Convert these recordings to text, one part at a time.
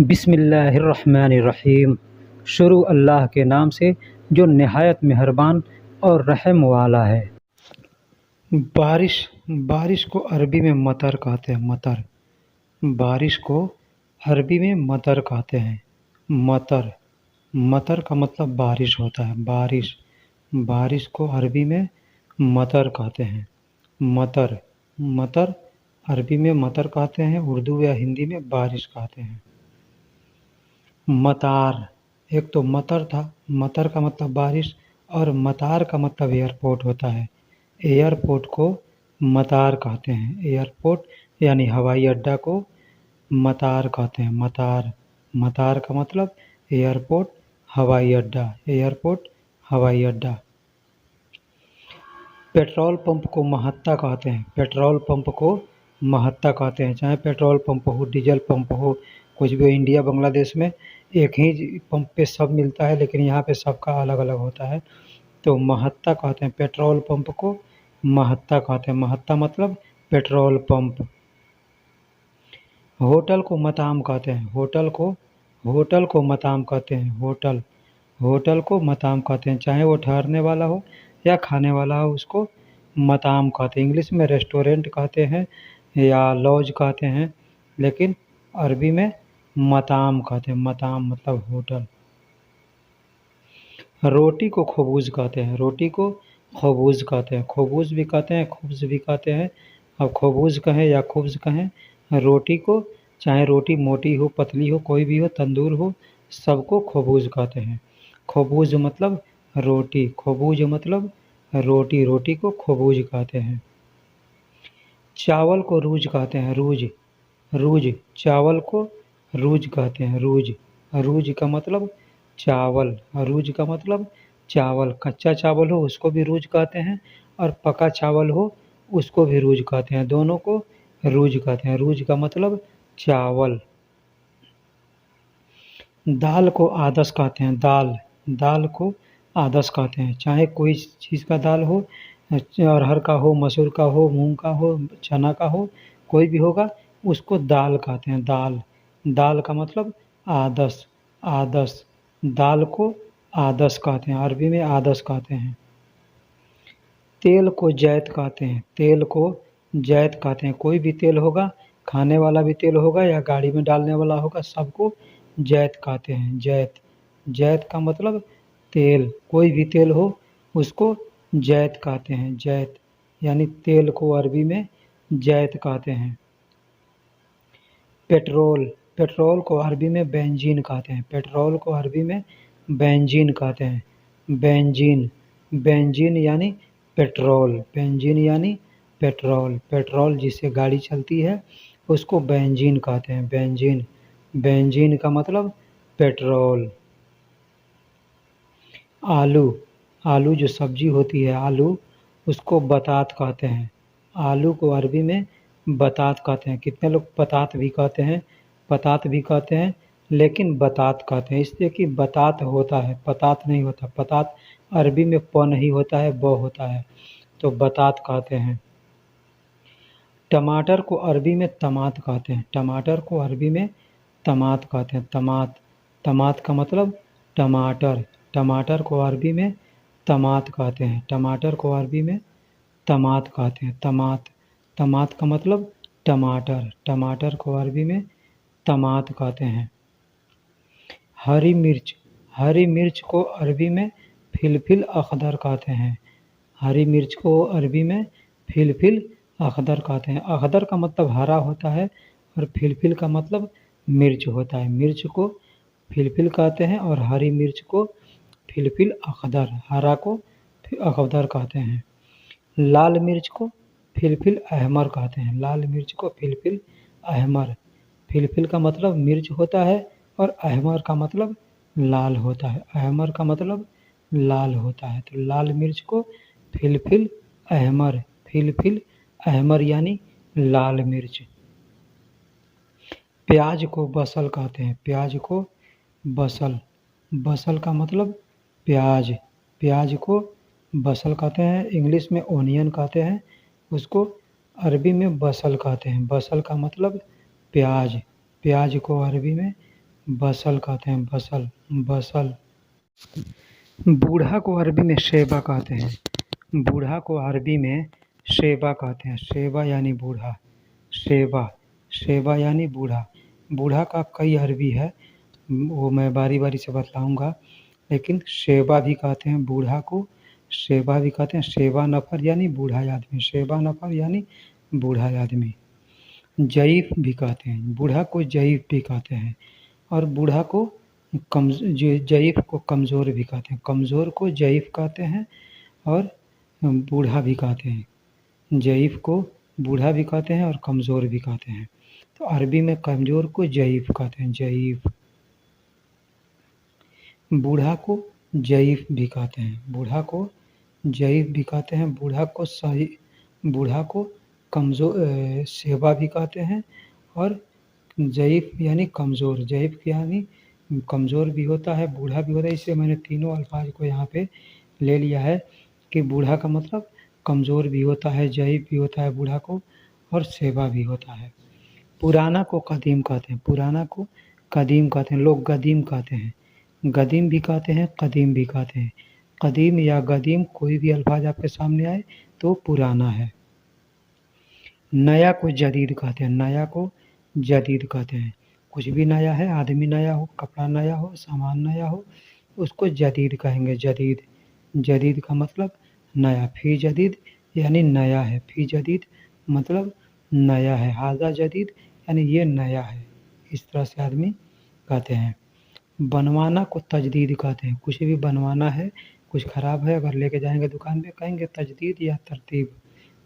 बिस्मिल्लाहिर्रहमानिर्रहीम। शुरू अल्लाह के नाम से जो निहायत मेहरबान और रहम वाला है। बारिश बारिश को अरबी में मतर कहते हैं। मतर बारिश को अरबी में मतर कहते हैं। मतर मतर का मतलब बारिश होता है। बारिश बारिश को अरबी में मतर कहते हैं। मतर मतर अरबी में मतर कहते हैं, उर्दू या हिंदी में बारिश कहते हैं। मतार, एक तो मतर था, मतर का मतलब बारिश, और मतार का मतलब एयरपोर्ट होता है। एयरपोर्ट को मतार कहते हैं। एयरपोर्ट यानी हवाई अड्डा को मतार कहते हैं। मतार मतार का मतलब एयरपोर्ट, हवाई अड्डा। एयरपोर्ट, हवाई अड्डा। पेट्रोल पंप को महत्ता कहते हैं। पेट्रोल पंप को महत्ता कहते हैं। चाहे पेट्रोल पंप हो, डीजल पंप हो, कुछ भी हो, इंडिया बांग्लादेश में एक ही पंप पे सब मिलता है, लेकिन यहाँ पे सबका अलग अलग होता है, तो महत्ता कहते हैं। पेट्रोल पंप को महत्ता कहते हैं। महत्ता मतलब पेट्रोल पंप। होटल को मताम कहते हैं। होटल को मताम कहते हैं। होटल को मताम कहते हैं। चाहे वो ठहरने वाला हो या खाने वाला हो, उसको मताम कहते हैं। इंग्लिश में रेस्टोरेंट कहते हैं या लॉज कहते हैं, लेकिन अरबी में मताम कहते हैं। मताम मतलब होटल। रोटी को खबूज कहते हैं। रोटी को खबूज कहते हैं। खबूज भी कहते हैं, खुब्ज भी कहते हैं। अब खबूज कहें या खुब्ज कहें, रोटी को, चाहे रोटी मोटी हो, पतली हो, कोई भी हो, तंदूर हो, सबको खबूज कहते हैं। खबूज मतलब रोटी। खबूज मतलब रोटी। रोटी को खबूज कहते हैं। चावल को रूज कहते हैं। रूज चावल को रूज कहते हैं। रूज का मतलब चावल। रूज का मतलब चावल। कच्चा चावल हो उसको भी रूज कहते हैं, और पका चावल हो उसको भी रूज कहते हैं। दोनों को रूज कहते हैं। रूज का मतलब चावल। दाल को आदस कहते हैं। दाल को आदस कहते हैं। चाहे कोई चीज़ का दाल हो, अरहर का हो, मसूर का हो, मूंग का हो, चना का हो, कोई भी होगा, उसको दाल कहते हैं। दाल का मतलब आदस। दाल को आदस कहते हैं। अरबी में आदस कहते हैं। तेल को जैत कहते हैं। तेल को जैत कहते हैं। कोई भी तेल होगा, खाने वाला भी तेल होगा या गाड़ी में डालने वाला होगा, सबको जैत कहते हैं। जैत का मतलब तेल। कोई भी तेल हो उसको जैत कहते हैं। जैत यानी तेल को अरबी में जैत कहते हैं। पेट्रोल को अरबी में बेंजीन कहते हैं। पेट्रोल को अरबी में बेंजीन कहते हैं। बेंजीन यानी पेट्रोल। बेंजीन यानी पेट्रोल। पेट्रोल जिससे गाड़ी चलती है उसको बेंजीन कहते हैं। बेंजीन का मतलब पेट्रोल। आलू जो सब्जी होती है, आलू, उसको बतात कहते हैं। आलू को अरबी में बतात कहते हैं। कितने लोग पतात भी कहते हैं, पतात भी कहते हैं, लेकिन बतात कहते हैं, इसलिए कि बतात होता है, पतात नहीं होता। पतात अरबी में प नहीं होता है, ब होता है, तो बतात कहते हैं। टमाटर को अरबी में तमात कहते हैं। टमाटर को अरबी में तमात कहते हैं। तमात का मतलब टमाटर। टमाटर को अरबी में तमात कहते हैं। टमाटर को अरबी में तमात कहते हैं। तमात का मतलब टमाटर। टमाटर को अरबी में तमात कहते हैं। हरी मिर्च को अरबी में फिलफिल अखदर कहते हैं। हरी मिर्च को अरबी में फिलफिल अखदर कहते हैं। अखदर का मतलब हरा होता है, और फिलफिल का मतलब मिर्च होता है। मिर्च को फिलफिल कहते हैं, और हरी मिर्च को फिलफिल अखदर, हरा को अखदर कहते हैं। लाल मिर्च को फिलफिल अहमर कहते हैं। लाल मिर्च को फिलफिल अहमर। फिलफिल का मतलब मिर्च होता है, और अहमर का मतलब लाल होता है। अहमर का मतलब लाल होता है, तो लाल मिर्च को फिलफिल अहमर। फिलफिल अहमर यानी लाल मिर्च। प्याज को बसल कहते हैं। प्याज को बसल। बसल का मतलब प्याज। प्याज को बसल कहते हैं। इंग्लिश में ओनियन कहते हैं, उसको अरबी में बसल कहते हैं। बसल का मतलब प्याज। प्याज को अरबी में बसल कहते हैं, बसल, बसल। बूढ़ा को अरबी में शेबा कहते हैं। बूढ़ा को अरबी में शेबा कहते हैं। शेबा यानी बूढ़ा, शेबा, शेबा यानी बूढ़ा। बूढ़ा का कई अरबी है, वो मैं बारी बारी से बतलाऊँगा, लेकिन शेबा भी कहते हैं बूढ़ा को, शेबा भी कहते हैं। शेबा नफ़र यानी बूढ़ा आदमी, शेबा नफ़र यानी बूढ़ा आदमी। ज़ईफ़ भी कहते हैं, बूढ़ा को ज़ईफ़ भी कहते हैं, और बूढ़ा को ज़ईफ़ को कमज़ोर भी कहते हैं। कमज़ोर को ज़ईफ़ कहते हैं और बूढ़ा भी कहते हैं। ज़ईफ़ को बूढ़ा भी कहते हैं और कमज़ोर भी कहते हैं। तो अरबी में कमज़ोर को ज़ईफ़ कहते हैं, ज़ईफ़। बूढ़ा को ज़ईफ़ भी कहते हैं, बूढ़ा को ज़ईफ़ भी कहते हैं। बूढ़ा को शेबा भी कहते हैं, और ज़ईफ़ यानी कमज़ोर, ज़ईफ़ यानी कमज़ोर भी होता है, बूढ़ा भी होता है। इसलिए मैंने तीनों अल्फाज को यहाँ पे ले लिया है कि बूढ़ा का मतलब कमज़ोर भी होता है, ज़ईफ़ भी होता है बूढ़ा को, और शेबा भी होता है। पुराना को कदीम कहते हैं, पुराना को कदीम कहते हैं, लोग गदीम कहते हैं। गदीम भी कहते हैं, कदीम भी कहते हैं। कदीम या गदीम कोई भी अल्फाज आपके सामने आए तो पुराना है। नया को जदीद कहते हैं, नया को जदीद कहते हैं। कुछ भी नया है, आदमी नया हो, कपड़ा नया हो, सामान नया हो, उसको जदीद कहेंगे, जदीद। जदीद का मतलब नया, फ़ी जदीद यानी नया है, फ़ी जदीद मतलब नया है, हाज़ा जदीद यानी ये नया है। इस तरह से आदमी कहते हैं। बनवाना को तजदीद कहते हैं, कुछ भी बनवाना है, कुछ ख़राब है, अगर लेके जाएंगे दुकान पे कहेंगे तजदीद या तरतीब।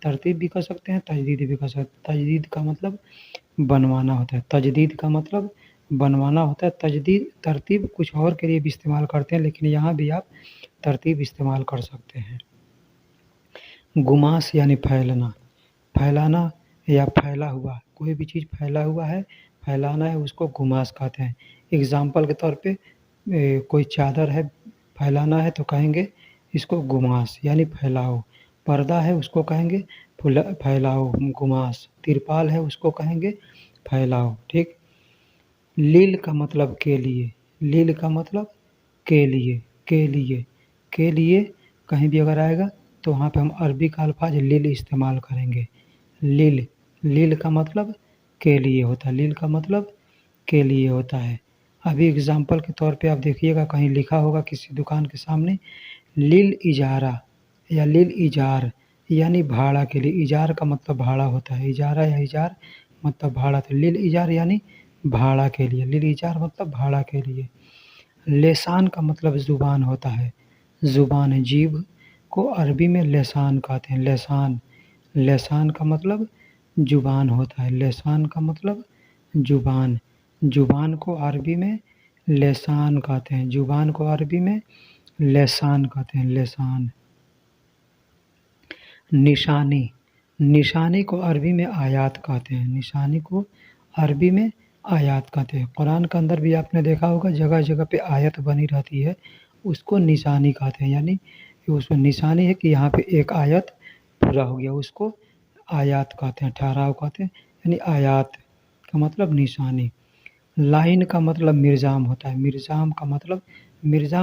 तरतीब भी कह सकते हैं, तजदीद भी कह सकते हैं। तजदीद का मतलब बनवाना होता है, तजदीद का मतलब बनवाना होता है। तजदीद तरतीब कुछ और के लिए भी इस्तेमाल करते हैं, लेकिन यहाँ भी आप तरतीब इस्तेमाल कर सकते हैं। गुमास यानी फैलना, फैलाना या फैला हुआ, कोई भी चीज़ फैला हुआ है, फैलाना है, उसको गुमास कहते हैं। एग्ज़ाम्पल के तौर पे कोई चादर है, फैलाना है तो कहेंगे इसको गुमास यानी फैलाओ। पर्दा है उसको कहेंगे फैलाओ, गुमास। तिरपाल है उसको कहेंगे फैलाओ, ठीक। लील का मतलब के लिए, लील का मतलब के लिए, के लिए, के लिए कहीं भी अगर आएगा तो वहाँ पे हम अरबी का अल्फाज लील इस्तेमाल करेंगे। लील, लील का मतलब के लिए होता है, लील का मतलब के लिए होता है। अभी एग्ज़ाम्पल के तौर पे आप देखिएगा कहीं लिखा होगा किसी दुकान के सामने लील इजारा या लील इजार यानी भाड़ा के लिए। इजार का मतलब भाड़ा होता है, इजारा या इजार मतलब भाड़ा, तो लील इजार यानी भाड़ा के लिए, लील इजार मतलब भाड़ा के लिए। लेसान का मतलब ज़ुबान होता है, ज़ुबान है, जीभ को अरबी में लेसान कहते हैं, लेसान। लेसान का मतलब ज़ुबान होता है, लेसान का मतलब ज़ुबान। ज़ुबान को अरबी में लेसान कहते हैं, ज़ुबान को अरबी में लेसान कहते हैं, लेसान। निशानी, निशानी को अरबी में आयात कहते हैं, निशानी को अरबी में आयात कहते हैं। कुरान के अंदर भी आपने देखा होगा जगह जगह पे आयत बनी रहती है, उसको निशानी कहते हैं, यानी उसमें निशानी है कि यहाँ पे एक आयत पूरा हो गया, उसको आयात कहते हैं, ठहराव कहते हैं, यानी आयात का मतलब निशानी। लाइन का मतलब मिर्ज़ाम होता है, मिर्ज़ाम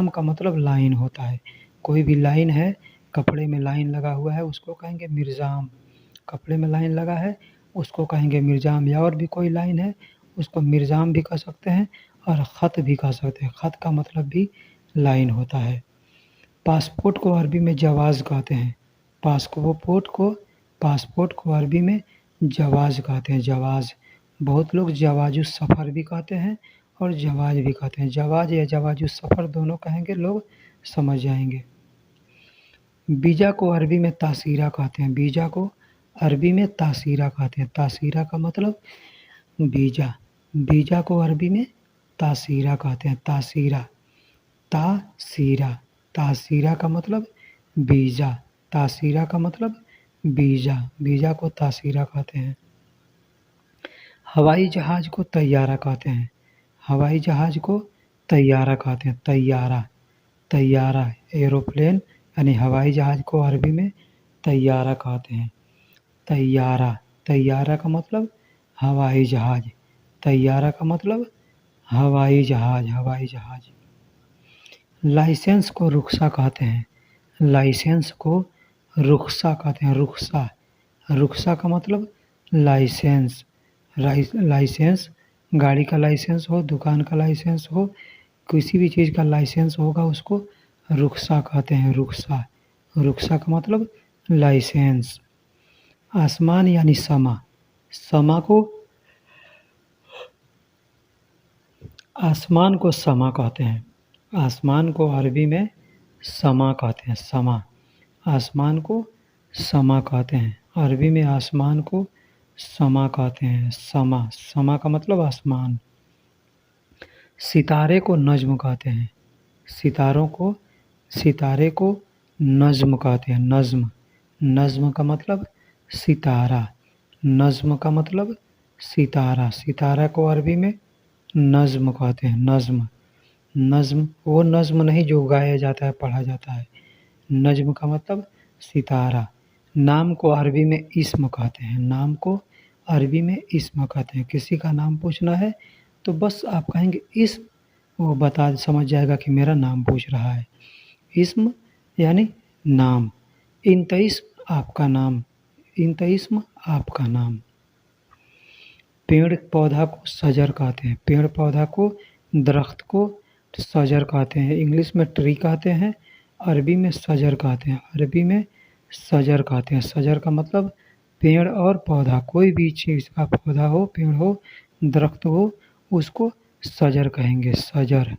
का मतलब लाइन होता है। कोई भी लाइन है, कपड़े में लाइन लगा हुआ है उसको कहेंगे मिर्ज़ाम, कपड़े में लाइन लगा है उसको कहेंगे मिर्ज़ाम। या और भी कोई लाइन है उसको मिर्ज़ाम भी कह सकते हैं और ख़त भी कह सकते हैं, ख़त का मतलब भी लाइन होता है। पासपोर्ट को अरबी में जवाज़ कहते हैं, पासपोर्ट को अरबी में जवाज़ कहते हैं, जवाज़। बहुत लोग जवाज़ुस सफ़र भी कहते हैं और जवाज़ भी कहते हैं, जवाज़ या जवाज़ुस सफ़र दोनों कहेंगे लोग समझ जाएंगे। वीज़ा को अरबी में तासीरा कहते हैं, वीज़ा को अरबी में तासीरा कहते हैं, तासीरा का मतलब वीज़ा। वीज़ा को अरबी में तासीरा कहते हैं, तासीरा, तासीरा, तासीरा का मतलब वीज़ा, तासीरा का मतलब वीज़ा, वीज़ा को तासीरा कहते हैं। हवाई जहाज़ को तैयारा कहते हैं, हवाई जहाज़ को तैयारा कहते हैं, तैयारा, तैयारा, एरोप्लेन यानी हवाई जहाज़ को अरबी में तैयारा कहते हैं, तैयारा। तैयारा का मतलब हवाई जहाज़, तैयारा का मतलब हवाई जहाज, हवाई जहाज। लाइसेंस को रुख्सा कहते हैं, लाइसेंस को रुख्सा कहते हैं, रुख्सा। रुख्सा का मतलब लाइसेंस। लाइसेंस गाड़ी का लाइसेंस हो, दुकान का लाइसेंस हो, किसी भी चीज़ का लाइसेंस होगा उसको रुख्सा कहते हैं, रुख्सा। रुख्सा का मतलब लाइसेंस। आसमान यानी समा। समा को आसमान को समा कहते हैं। आसमान को अरबी में समा कहते हैं, समा। आसमान को समा कहते हैं, अरबी में आसमान को समा कहते हैं, समा। समा का मतलब आसमान। सितारे को नज्म कहते हैं, सितारे को नज्म कहते हैं, नज्म। नज्म का मतलब सितारा, नज्म का मतलब सितारा। सितारा को अरबी में नज्म कहते हैं, नज्म। नज्म वो नज्म नहीं जो गाया जाता है, पढ़ा जाता है। नज्म का मतलब सितारा। नाम को अरबी में इस्म कहते हैं, नाम को अरबी में इस्म कहते हैं। किसी का नाम पूछना है तो बस आप कहेंगे इस्म, वो बता समझ जाएगा कि मेरा नाम पूछ रहा है। इस्म यानी नाम। इंत इस्म आपका नाम, इंत इस्म आपका नाम। पेड़ पौधा को सजर कहते हैं, पेड़ पौधा को, दरख्त को सजर कहते हैं। इंग्लिश में ट्री कहते हैं, अरबी में सजर कहते हैं, अरबी में सजर कहते हैं। सजर का मतलब पेड़ और पौधा, कोई भी चीज़ का पौधा हो, पेड़ हो, दरख्त हो, उसको सजर कहेंगे, सजर।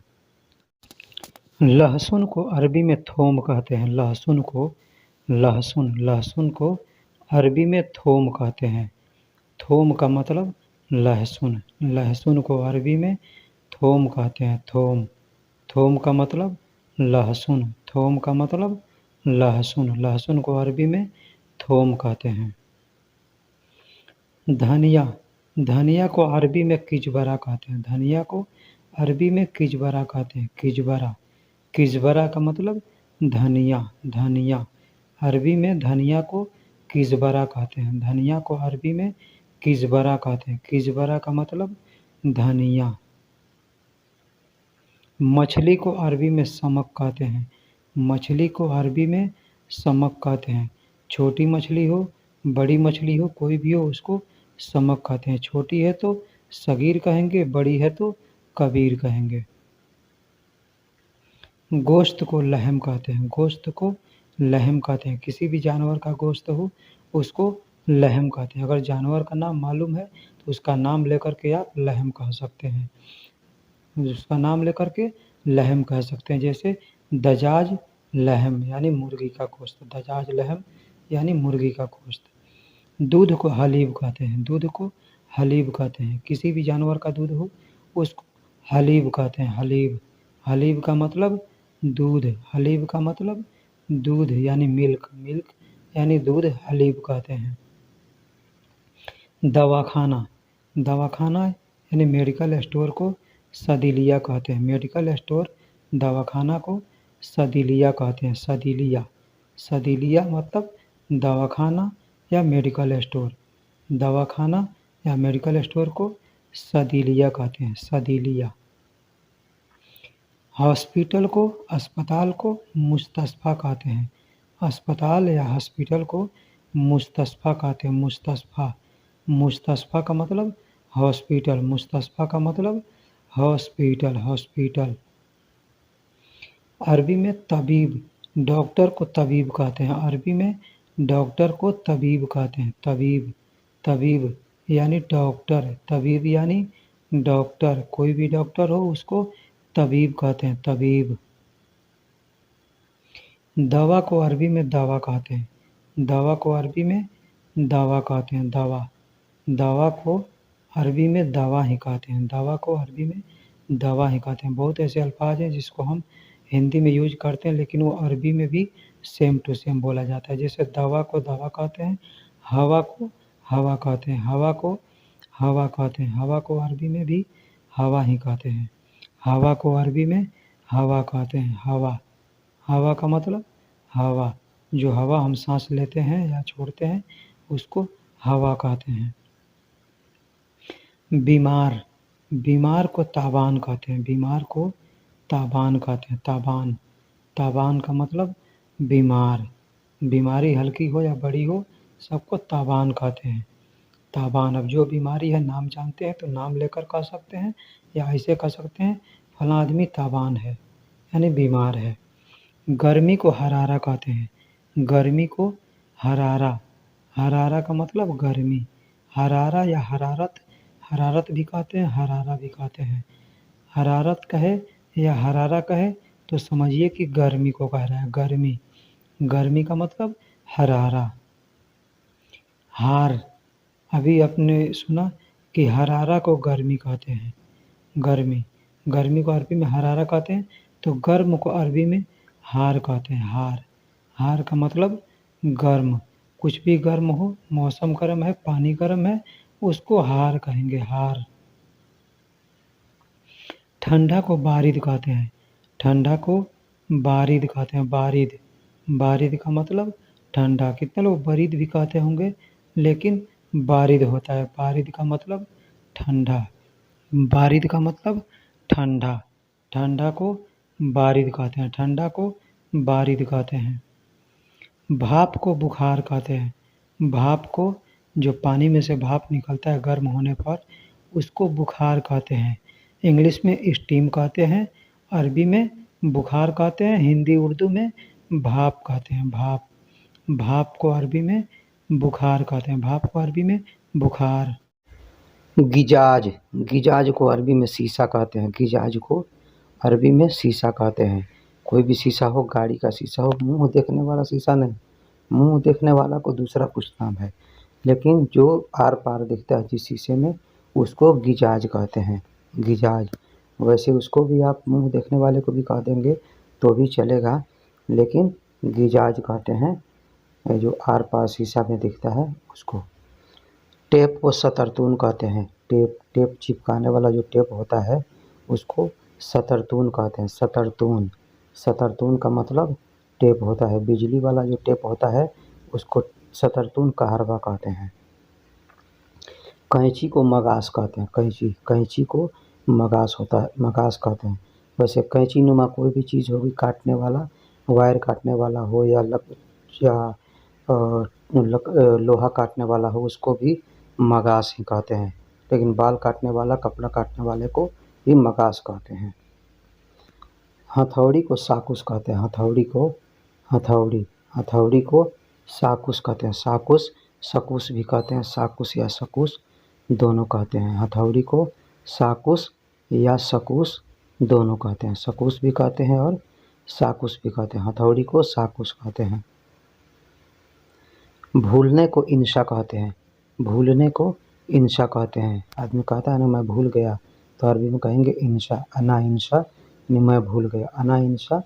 लहसुन को अरबी में थोम कहते हैं, लहसुन को, लहसुन को अरबी में थोम कहते हैं। थोम का मतलब लहसुन, लहसुन को अरबी में थोम कहते हैं, थोम। थोम का मतलब लहसुन, थोम का मतलब लहसुन, लहसुन को अरबी में थोम कहते हैं। धनिया, धनिया को अरबी में किजबरा कहते हैं, धनिया को अरबी में किजबरा कहते हैं, किजबरा। किजबरा का मतलब धनिया, धनिया। अरबी में धनिया को किजबरा कहते हैं, धनिया को अरबी में किजबरा कहते हैं, किजबरा का मतलब धनिया। मछली को अरबी में समक कहते हैं, मछली को अरबी में समक कहते हैं। छोटी मछली हो, बड़ी मछली हो, कोई भी हो, उसको समक कहते हैं। छोटी है तो सगीर कहेंगे, बड़ी है तो कबीर कहेंगे। गोश्त को लहम कहते हैं, गोश्त को लहम कहते हैं। किसी भी जानवर का गोश्त हो उसको लहम कहते हैं। अगर जानवर का नाम मालूम है तो उसका नाम लेकर के आप लहम कह सकते हैं, उसका नाम लेकर के लहम कह सकते हैं। जैसे दजाज लहम यानी मुर्गी का गोश्त, दजाज लहम यानी मुर्गी का गोश्त। दूध को हलीब कहते हैं, दूध को हलीब कहते हैं। किसी भी जानवर का दूध हो उसको हलीब कहते हैं, हलीब। हलीब का मतलब दूध, हलीब का मतलब दूध यानी मिल्क, मिल्क यानी दूध, हलीब कहते हैं। दवाखाना, दवाखाना यानी मेडिकल स्टोर को सदीलिया कहते हैं, मेडिकल स्टोर दवाखाना को सदीलिया कहते हैं, सदीलिया। सदीलिया मतलब दवाखाना या मेडिकल स्टोर, दवाखाना या मेडिकल स्टोर को सदीलिया कहते हैं, सदीलिया। हॉस्पिटल को, अस्पताल को मुस्तशफ़ा कहते हैं, अस्पताल या हॉस्पिटल को मुस्तशफ़ा कहते हैं, मुस्तशफ़ा। मुस्तशफ़ा का मतलब हॉस्पिटल, मुस्तशफ़ा का मतलब हॉस्पिटल, हॉस्पिटल। अरबी में तबीब, डॉक्टर को तबीब कहते हैं, अरबी में डॉक्टर को तबीब कहते हैं, तबीब। तबीब यानी डॉक्टर, तबीब यानी डॉक्टर, कोई भी डॉक्टर हो उसको तबीब कहते हैं, तबीब। दवा को अरबी में दवा कहते हैं, दवा को अरबी में दवा कहते हैं, दवा। दवा को अरबी में दवा ही कहते हैं, दवा को अरबी में दवा ही कहते हैं। बहुत ऐसे अल्फाज हैं जिसको हम हिंदी में यूज करते हैं लेकिन वो अरबी में भी सेम टू सेम बोला जाता है। जैसे दवा को दवा कहते हैं, हवा को हवा कहते हैं, हवा को हवा कहते हैं, हवा को अरबी में भी हवा ही कहते हैं। हवा को अरबी में हवा कहते हैं, हवा। हवा का मतलब हवा, जो हवा हम सांस लेते हैं या छोड़ते हैं उसको हवा कहते हैं। बीमार, बीमार को ताबान कहते हैं, बीमार को ताबान कहते हैं, ताबान। ताबान का मतलब बीमार, बीमारी हल्की हो या बड़ी हो सबको ताबान कहते हैं, ताबान। अब जो बीमारी है नाम जानते हैं तो नाम लेकर कह सकते हैं या ऐसे कह सकते हैं फलां आदमी ताबान है यानी बीमार है। गर्मी को हरारा कहते हैं, गर्मी को हरारा, हरारा का मतलब गर्मी, हरारा या हरारत, हरारत भी कहते हैं हरारा भी कहते हैं। हरारत कहे या हरारा कहे तो समझिए कि गर्मी को कह रहा है, गर्मी, गर्मी का मतलब हरारा। हार, अभी आपने सुना कि हरारा को गर्मी कहते हैं, गर्मी, गर्मी को अरबी में हरारा कहते हैं, तो गर्म को अरबी में हार कहते हैं, हार। हार का मतलब गर्म, कुछ भी गर्म हो, मौसम गर्म है, पानी गर्म है, उसको हार कहेंगे, हार। ठंडा को बारिद कहते हैं, ठंडा को बारिद कहते हैं, बारिद, बारिद का मतलब ठंडा। कितने लोग बरीद भी कहते होंगे लेकिन बारिद होता है, बारिद का मतलब ठंडा, बारिद का मतलब ठंडा, ठंडा को बारिद कहते हैं, ठंडा को बारिद कहते हैं। भाप को बुखार कहते हैं, भाप को जो पानी में से भाप निकलता है गर्म होने पर उसको बुखार कहते हैं। इंग्लिश में स्टीम कहते हैं, अरबी में बुखार कहते हैं, हिंदी उर्दू में भाप कहते हैं, भाप। भाप को अरबी में बुखार कहते हैं, भाप को अरबी में बुखार। गिजाज, गिजाज को अरबी में शीशा कहते हैं, गिजाज को अरबी में शीशा कहते हैं। कोई भी शीशा हो, गाड़ी का शीशा हो, मुंह देखने वाला शीशा नहीं, मुंह देखने वाला को दूसरा कुछ नाम है, लेकिन जो आर पार दिखता है जिस शीशे में उसको गिजाज कहते हैं, गिजाज। वैसे उसको भी आप मुंह देखने वाले को भी कह देंगे तो भी चलेगा, लेकिन गिजाज कहते हैं जो आर पार शीशा में दिखता है उसको। टेप को सतरतून कहते हैं, टेप, टेप चिपकाने वाला जो टेप होता है उसको सतरतून कहते हैं, सतरतून। सतरतून का मतलब टेप होता है, बिजली वाला जो टेप होता है उसको सतरतून कहरवा कहते हैं। कैंची को मगास कहते हैं, कैंची, कैंची को मगास होता है, मगास कहते हैं। वैसे कैंची नुमा कोई भी चीज़ होगी काटने वाला, वायर काटने वाला हो या लोहा काटने वाला हो उसको भी मगास ही कहते हैं, लेकिन बाल काटने वाला, कपड़ा काटने वाले को भी मगास कहते हैं। हथौड़ी को साकुस कहते हैं, हथौड़ी को, हथौड़ी, हथौड़ी को साकुस कहते हैं, साकुस, सकुस भी कहते हैं, साकुस या सकुस दोनों कहते हैं। हथौड़ी को साकुस या सकुस दोनों कहते हैं, सकुस भी कहते हैं और साकुस भी कहते हैं, हथौड़ी को साकुस कहते हैं। भूलने को इंशा कहते हैं, भूलने को इंशा कहते हैं। आदमी कहता है ना मैं भूल गया, तो अरबी में कहेंगे इंशा, अना इंशा यानी मैं भूल गया, अना इंशा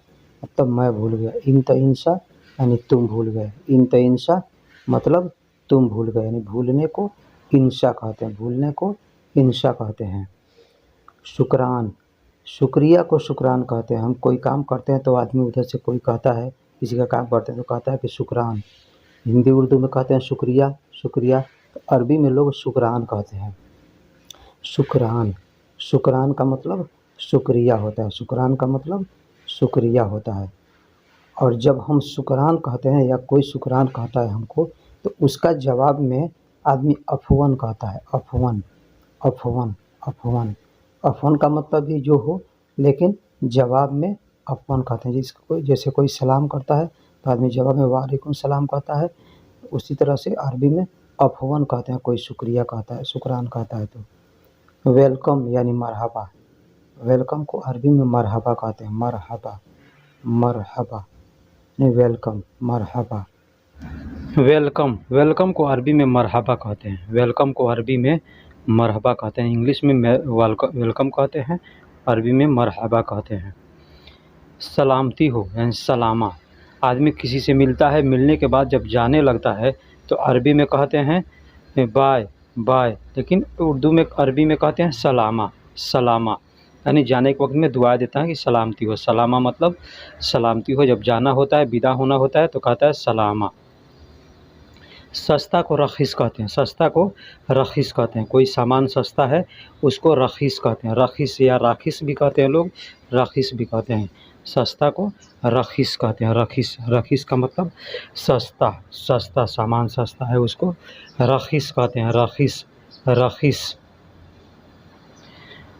मतलब मैं भूल गया, इंत इंशा यानी तुम भूल गए, इंत इंशा मतलब तुम भूल गए, यानी भूलने को इंशा कहते हैं, भूलने को इंशा कहते हैं। शुक्रान, शुक्रिया को शुक्रान कहते हैं। हम कोई काम करते हैं तो आदमी उधर से कोई कहता है, किसी का काम करते हैं तो कहता है कि शुक्रान, हिंदी उर्दू में कहते हैं शुक्रिया, शुक्रिया, तो अरबी में लोग शुक्रान कहते हैं, शुक्रान। शुक्रान का मतलब शुक्रिया होता है, शुक्रान का मतलब शुक्रिया होता है। और जब हम शुक्रान कहते हैं या कोई शुक्रान कहता है हमको, तो उसका जवाब में आदमी अफवन कहता है, अफवन, अफवन, अफवन। अफवन का मतलब भी जो हो, लेकिन जवाब में अफवन कहते हैं। जिसको जैसे कोई सलाम करता है तो आदमी जवाब में वालेकुम सलाम कहता है, उसी तरह से अरबी में अफवन कहते हैं, कोई शुक्रिया कहता है, शुक्रान कहता है। तो वेलकम यानी मरहबा, वेलकम को अरबी में मरहबा कहते हैं, मरहबा, मरहबा नहीं वेलकम, मरहबा। वेलकम, वेलकम को अरबी में मरहबा कहते हैं, वेलकम को अरबी में मरहबा कहते हैं। इंग्लिश में वेलकम कहते हैं, अरबी में मरहबा कहते हैं। सलामती हो यानी सलामा, आदमी किसी से मिलता है, मिलने के बाद जब जाने लगता है तो अरबी में कहते हैं बाय बाय, लेकिन उर्दू में अरबी में कहते हैं सलामा, सलामा यानी जाने के वक्त में दुआ देता है कि सलामती हो, सलामा मतलब सलामती हो। जब जाना होता है, विदा होना होता है तो कहता है सलामा। सस्ता को रखीस कहते हैं, सस्ता को रखीस कहते हैं। कोई सामान सस्ता है उसको रखीस कहते हैं। रखीस या राखीस भी कहते हैं लोग, रखीस भी कहते हैं। सस्ता को रखीस कहते हैं। रखीस, रखीस का मतलब सस्ता, सस्ता सामान सस्ता है उसको रखीस कहते हैं। रखीस, रखीस।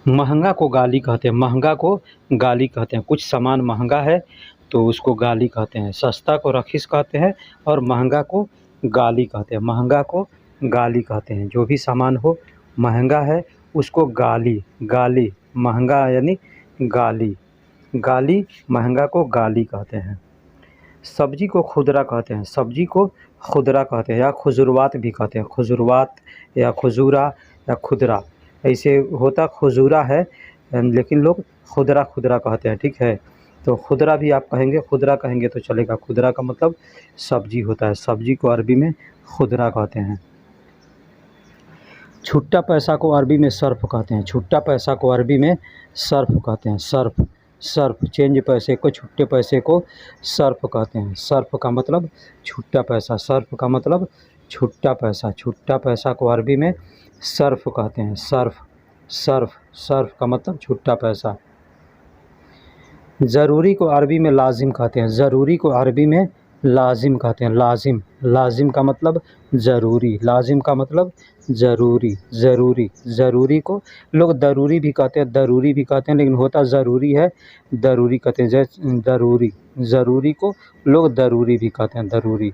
महंगा को गाली कहते हैं। महंगा को गाली कहते हैं। कुछ सामान महंगा है तो उसको गाली कहते हैं। सस्ता को रखीस कहते हैं और महंगा को गाली कहते हैं। महंगा को गाली कहते हैं। जो भी सामान हो महंगा है उसको गाली, गाली महंगा यानी गाली, गाली महंगा को गाली कहते हैं। सब्जी को खुदरा कहते हैं। सब्जी को खुदरा कहते हैं या खुजूरवात भी कहते हैं। खुजूरवात या खुजूरा या खुदरा, ऐसे होता खुजूरा है लेकिन लोग खुदरा खुदरा कहते हैं। ठीक है, तो खुदरा भी आप कहेंगे, खुदरा कहेंगे तो चलेगा। खुदरा का मतलब सब्जी होता है। सब्जी को अरबी में खुदरा कहते हैं। छुट्टा पैसा को अरबी में सर्फ कहते हैं। छुट्टा पैसा को अरबी में सर्फ कहते हैं। सर्फ, सर्फ चेंज पैसे को, छुट्टे पैसे को सर्फ कहते हैं। सर्फ का मतलब छुट्टा पैसा, सर्फ का मतलब छुट्टा पैसा। छुट्टा पैसा को अरबी में सर्फ कहते हैं। सर्फ, सर्फ, सर्फ का मतलब छुट्टा पैसा। ज़रूरी को अरबी में लाजिम कहते हैं। ज़रूरी को अरबी में लाजिम कहते हैं। लाजिम, लाजिम का मतलब ज़रूरी, लाजिम का मतलब ज़रूरी, ज़रूरी। ज़रूरी को लोग दरूरी भी कहते हैं, दरूरी भी कहते हैं, लेकिन होता ज़रूरी है, दरूरी कहते हैं। जैसे दरूरी, ज़रूरी को लोग दरूरी भी कहते हैं, दरूरी।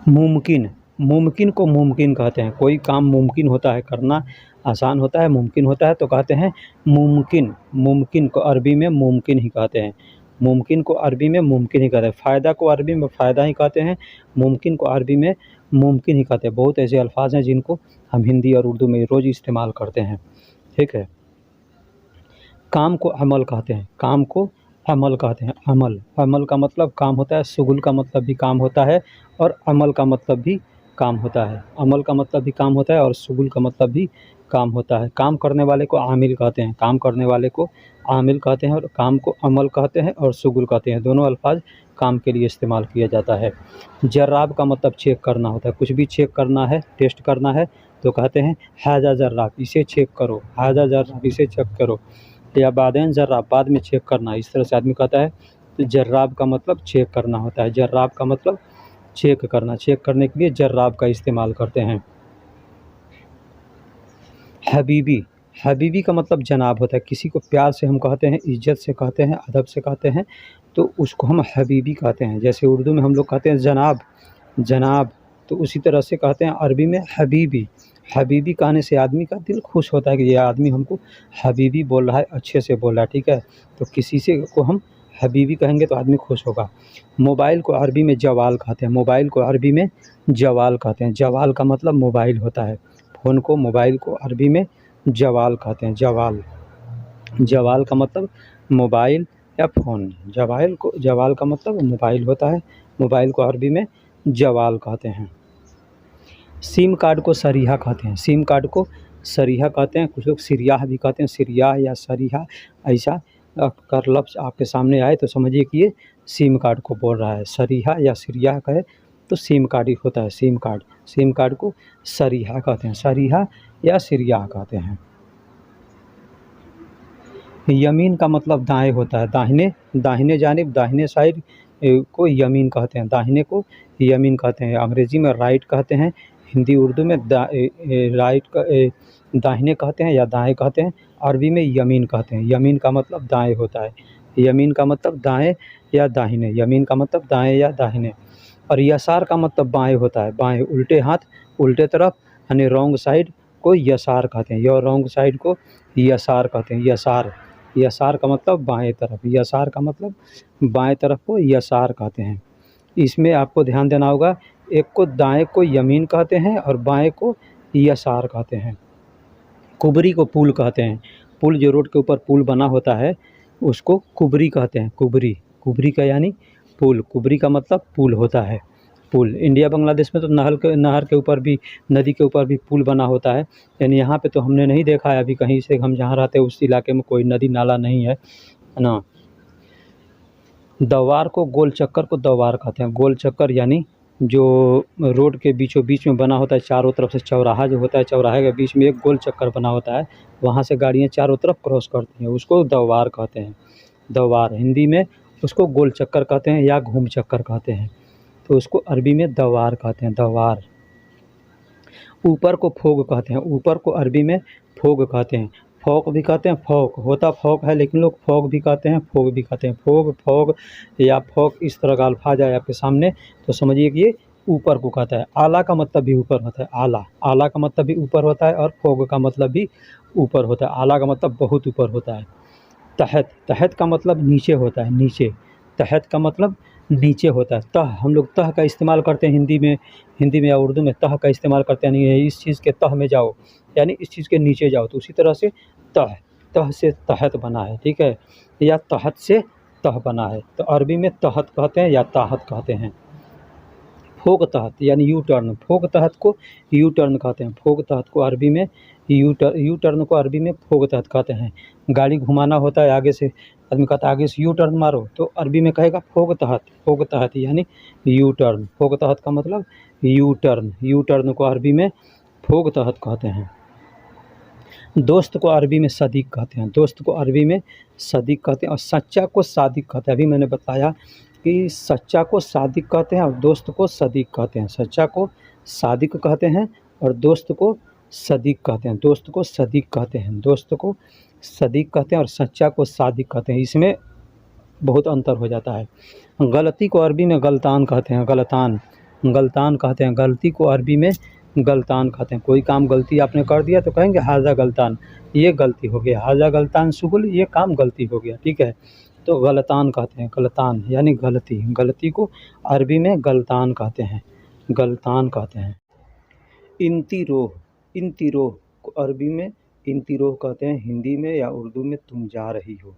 मुमकिन, मुमकिन को मुमकिन कहते हैं। कोई काम मुमकिन होता है करना, आसान होता है, मुमकिन होता है तो कहते हैं मुमकिन। मुमकिन को अरबी में मुमकिन ही कहते हैं। मुमकिन को अरबी में मुमकिन ही कहते हैं। फ़ायदा को अरबी में फ़ायदा ही कहते हैं। मुमकिन को अरबी में मुमकिन ही कहते हैं। बहुत ऐसे अल्फाज हैं जिनको हम हिंदी और उर्दू में रोज़ इस्तेमाल करते हैं। ठीक है। काम को अमल कहते हैं। काम को अमल कहते हैं। अमल, अमल का मतलब काम होता है, शुगुल का मतलब भी काम होता है और अमल का मतलब भी काम होता है। अमल का मतलब भी काम होता है और शुगुल का मतलब भी काम होता है। काम करने वाले को आमिल कहते हैं। काम करने वाले को आमिल कहते हैं और काम को अमल कहते हैं और शुगुल कहते हैं। दोनों अल्फाज काम के लिए इस्तेमाल किया जाता है। जर्राब का मतलब चेक करना होता है। कुछ भी चेक करना है, टेस्ट करना है तो कहते हैं हाजा जर्राब, इसे चेक करो, हाजा जर्राब, इसे चेक करो। या बादैन जर्राब, बाद में चेक करना, इस तरह से आदमी कहता है। तो जर्राब का मतलब चेक करना होता है। जर्राब का मतलब चेक करना, चेक करने के लिए जर्राब का इस्तेमाल करते हैं। हबीबी, हबीबी का मतलब जनाब होता है। किसी को प्यार से हम कहते हैं, इज़्ज़त से कहते हैं, अदब से कहते हैं तो उसको हम हबीबी कहते हैं। जैसे उर्दू में हम लोग कहते हैं जनाब, जनाब, तो उसी तरह से कहते हैं अरबी में हबीबी। हबीबी कहने से आदमी का दिल खुश होता है कि ये आदमी हमको हबीबी बोल रहा है, अच्छे से बोल रहा है। ठीक है, तो किसी से को हम हबीबी कहेंगे तो आदमी खुश होगा। मोबाइल को अरबी में जवाल कहते हैं। मोबाइल को अरबी में जवाल कहते हैं। जवाल का मतलब मोबाइल होता है। फ़ोन को, मोबाइल को अरबी में जवाल कहते हैं। जवाल, जवाल का मतलब मोबाइल या फ़ोन। जवाल को, जवाल का मतलब मोबाइल होता है। मोबाइल को अरबी में जवाल कहते हैं। सिम कार्ड को सरीहा कहते हैं। सिम कार्ड को सरीहा कहते हैं। कुछ लोग सिरियाह भी कहते हैं। सिरियाह या सरीहा, ऐसा कर लफ्ज़ आपके सामने आए तो समझिए कि ये सिम कार्ड को बोल रहा है। सरीहा या सिरियाह कहे तो सिम कार्ड ही होता है। सिम कार्ड, सिम कार्ड को सरीहा कहते हैं। सरीहा या सिरियाह कहते हैं। यमीन का मतलब दाएँ होता है। दाहिने, दाहिने जानिब, दाहिने साइड को यमीन कहते हैं। दाहिने को यमीन कहते हैं। अंग्रेज़ी में राइट कहते हैं, हिंदी उर्दू में राइट का दाहिने कहते हैं या दाएँ कहते हैं। अरबी में यमीन कहते हैं। यमीन का मतलब दाएँ होता है। यमीन का मतलब दाएँ या दाहिने। यमीन का मतलब दाएँ या दाहिने। और यसार का मतलब बाएँ होता है। बाएँ, उल्टे हाथ, उल्टे तरफ, यानी रॉन्ग साइड को यसार कहते हैं। या रॉन्ग साइड को यसार कहते हैं। यसार, यसार का मतलब बाएँ तरफ। यसार का मतलब बाएँ तरफ को यसार कहते हैं। इसमें आपको ध्यान देना होगा, एक को दाएँ को यमीन कहते हैं और बाएँ को यसार कहते हैं। कुबरी को पुल कहते हैं। पुल, जो रोड के ऊपर पुल बना होता है उसको कुबरी कहते हैं। कुबरी, कुबरी का यानी पुल। कुबरी का मतलब पुल होता है। पुल, इंडिया बांग्लादेश में तो नहर के ऊपर भी, नदी के ऊपर भी पुल बना होता है। यानी यहाँ पे तो हमने नहीं देखा है अभी कहीं से, हम जहाँ रहते हैं उस इलाके में कोई नदी नाला नहीं है ना। दवार को, गोल चक्कर को दवार कहते हैं। गोल चक्कर यानी जो रोड के बीचों बीच में बना होता है, चारों तरफ से चौराहा जो होता है, चौराहे के बीच में एक गोल चक्कर बना होता है, वहाँ से गाड़ियाँ चारों तरफ क्रॉस करती हैं, उसको द्वार कहते हैं। द्वार हिंदी में उसको गोल चक्कर कहते हैं या घूम चक्कर कहते हैं, तो उसको अरबी में द्वार कहते हैं, द्वार। ऊपर को फोग कहते हैं, ऊपर को अरबी में फोग कहते हैं। फोक भी कहते हैं, फोक होता फोक है, लेकिन लोग फोग भी कहते हैं, फोग भी कहते हैं। फोग, फोग या फोक इस तरह का अल्फाज आए आपके सामने तो समझिए कि ये ऊपर को कहता है। आला का मतलब भी ऊपर होता है, आला, आला का मतलब भी ऊपर होता है और फोग का मतलब भी ऊपर होता है। आला का मतलब बहुत ऊपर होता है। तहत, तहत का मतलब नीचे होता है, नीचे। तहत का मतलब नीचे होता है। तह, हम लोग तह का इस्तेमाल करते हैं हिंदी में या उर्दू में तह का इस्तेमाल करते हैं, यानी इस चीज़ के तह में जाओ, यानी इस चीज़ के नीचे जाओ, तो उसी तरह से तह, तह से तहत बना है, ठीक है, या तहत से तह बना है, तो अरबी में तहत कहते हैं या ताहत कहते हैं। फोक तहत यानी यू टर्न, फोक तहत को यू टर्न कहते हैं, फोक तहत को अरबी में यू टर्न को अरबी में फोक तहत कहते हैं। गाड़ी घुमाना होता है आगे से, आदमी कहता है आगे से यू टर्न मारो, तो अरबी में कहेगा फोक तहत, फोक तहत यानी यू टर्न। फोक तहत का मतलब यू टर्न, यू टर्न को अरबी में फोक तहत कहते हैं। दोस्त को अरबी में सदीक कहते हैं, दोस्त को अरबी में सदीक कहते हैं, और सच्चा को सादिक कहते हैं। अभी मैंने बताया कि सच्चा को सादिक कहते हैं और दोस्त को सदीक कहते हैं। सच्चा को सादिक कहते हैं और दोस्त को सदीक कहते हैं, दोस्त को सदीक कहते हैं, दोस्त को सदीक कहते हैं और सच्चा को सादिक कहते हैं। इसमें बहुत अंतर हो जाता है। गलती को अरबी में गलतान कहते हैं, गलतान, गलतान कहते हैं। गलती को अरबी में गलतान कहते हैं। कोई काम गलती आपने कर दिया तो कहेंगे हाजा गलतान, ये गलती हो गया, हाजा गलतान शुगुल, ये काम गलती हो गया, ठीक है, तो गलतान कहते हैं। गलतान यानी गलती, गलती को अरबी में गलतान कहते हैं, गलतान कहते हैं। इंतिरोह, इंतिरोह को अरबी में इंतिरोह कहते हैं, हिंदी में या उर्दू में तुम जा रही हो।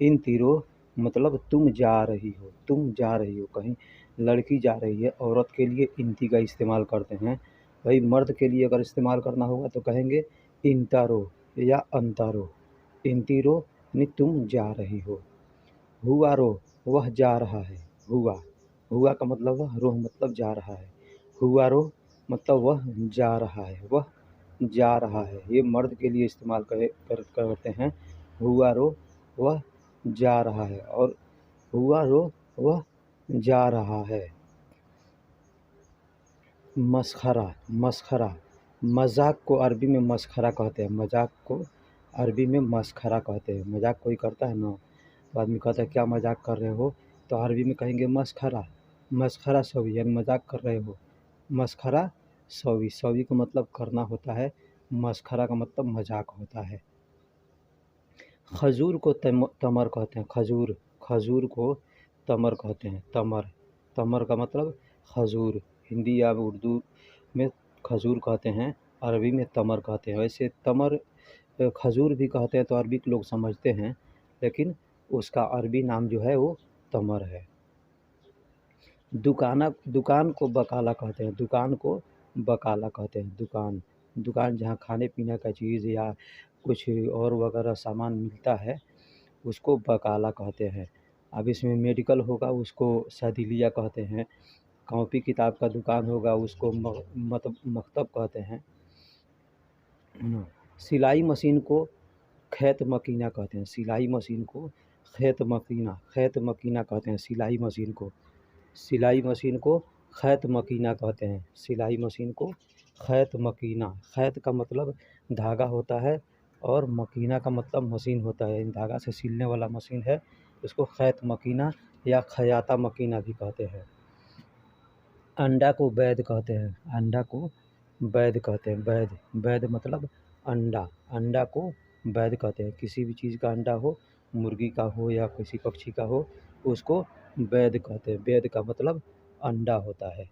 इंतिरोह मतलब तुम जा रही हो, तुम जा रही हो, कहीं लड़की जा रही है, औरत के लिए इंती का इस्तेमाल करते हैं। भाई मर्द के लिए अगर इस्तेमाल करना होगा तो कहेंगे इंतारो या अंतारो। इंतिरो यानी तुम जा रही हो। हुआ रो, वह जा रहा है, हुआ, हुआ का मतलब वह, रोह मतलब जा रहा है, हुआ रो मतलब वह जा रहा है, वह जा रहा है, ये मर्द के लिए इस्तेमाल करते हैं। हुआ रो वह जा रहा है और हुआ रो वह जा रहा है। मसखरा, मसखरा, मजाक को अरबी में मसखरा कहते हैं, मजाक को अरबी में मसखरा कहते हैं। मजाक कोई करता है ना, तो आदमी कहता है क्या मजाक कर रहे हो, तो अरबी में कहेंगे मसखरा, मसखरा सवी यानी मजाक कर रहे हो। मसखरा सवी, सवी का मतलब करना होता है, मसखरा का मतलब मजाक होता है। खजूर को तमर कहते हैं, खजूर, खजूर को तमर कहते हैं, तमर, तमर का मतलब खजूर। हिंदी या उर्दू में खजूर कहते हैं, अरबी में तमर कहते हैं। वैसे तमर खजूर भी कहते हैं तो अरबी के लोग समझते हैं, लेकिन उसका अरबी नाम जो है वो तमर है। दुकान को बकाला कहते हैं, दुकान को बकाला कहते हैं। दुकान, दुकान जहाँ खाने पीने का चीज़ या कुछ और वगैरह सामान मिलता है उसको बकाला कहते हैं। अब इसमें मेडिकल होगा उसको सदीलिया कहते हैं, कॉपी किताब का दुकान होगा उसको मकतब कहते हैं। सिलाई मशीन को खैत मकीना कहते हैं, सिलाई मशीन को खैत मकीना, खैत मकीना कहते हैं सिलाई मशीन को। सिलाई मशीन को खैत मकीना कहते हैं, सिलाई मशीन को खैत मकीना। खैत का मतलब धागा होता है और मकीना का मतलब मशीन होता है, इन धागा से सिलने वाला मशीन है, उसको खैत मकीना या खयाता मकीना भी कहते हैं। अंडा को बैद कहते हैं, अंडा को बैद कहते हैं, बैद, बैद मतलब अंडा, अंडा को बैद कहते हैं। किसी भी चीज़ का अंडा हो, मुर्गी का हो या किसी पक्षी का हो, उसको बैद कहते हैं। बैद का मतलब अंडा होता है।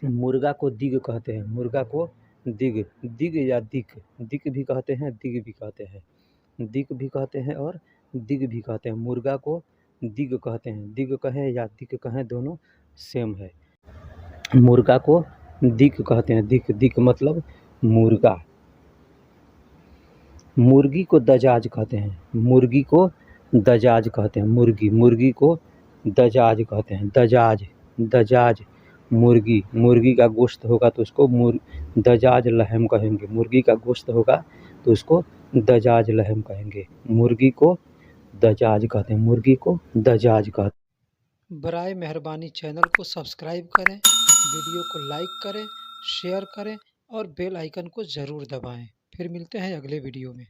मुर्गा को दिग कहते हैं, मुर्गा को दिग, दिग या दिक, दिक भी कहते हैं, दिग भी कहते हैं, दिक भी कहते हैं और दिग भी कहते हैं। मुर्गा को दिग कहते हैं, दिग कहें या दिक कहें दोनों सेम है। मुर्गा को दिक कहते हैं, दिक, दिक मतलब मुर्गा। मुर्गी को दजाज कहते हैं, मुर्गी को दजाज कहते हैं, मुर्गी, मुर्गी को दजाज कहते हैं, दजाज, दजाज मुर्गी, मुर्गी का गोश्त होगा तो उसको दजाज लहम कहेंगे। मुर्गी का गोश्त होगा तो उसको दजाज लहम कहेंगे। मुर्गी को दजाज कहते हैं, मुर्गी को दजाज कहते हैं। बराए मेहरबानी चैनल को सब्सक्राइब करें, वीडियो को लाइक करें, शेयर करें और बेल आइकन को ज़रूर दबाएं। फिर मिलते हैं अगले वीडियो में।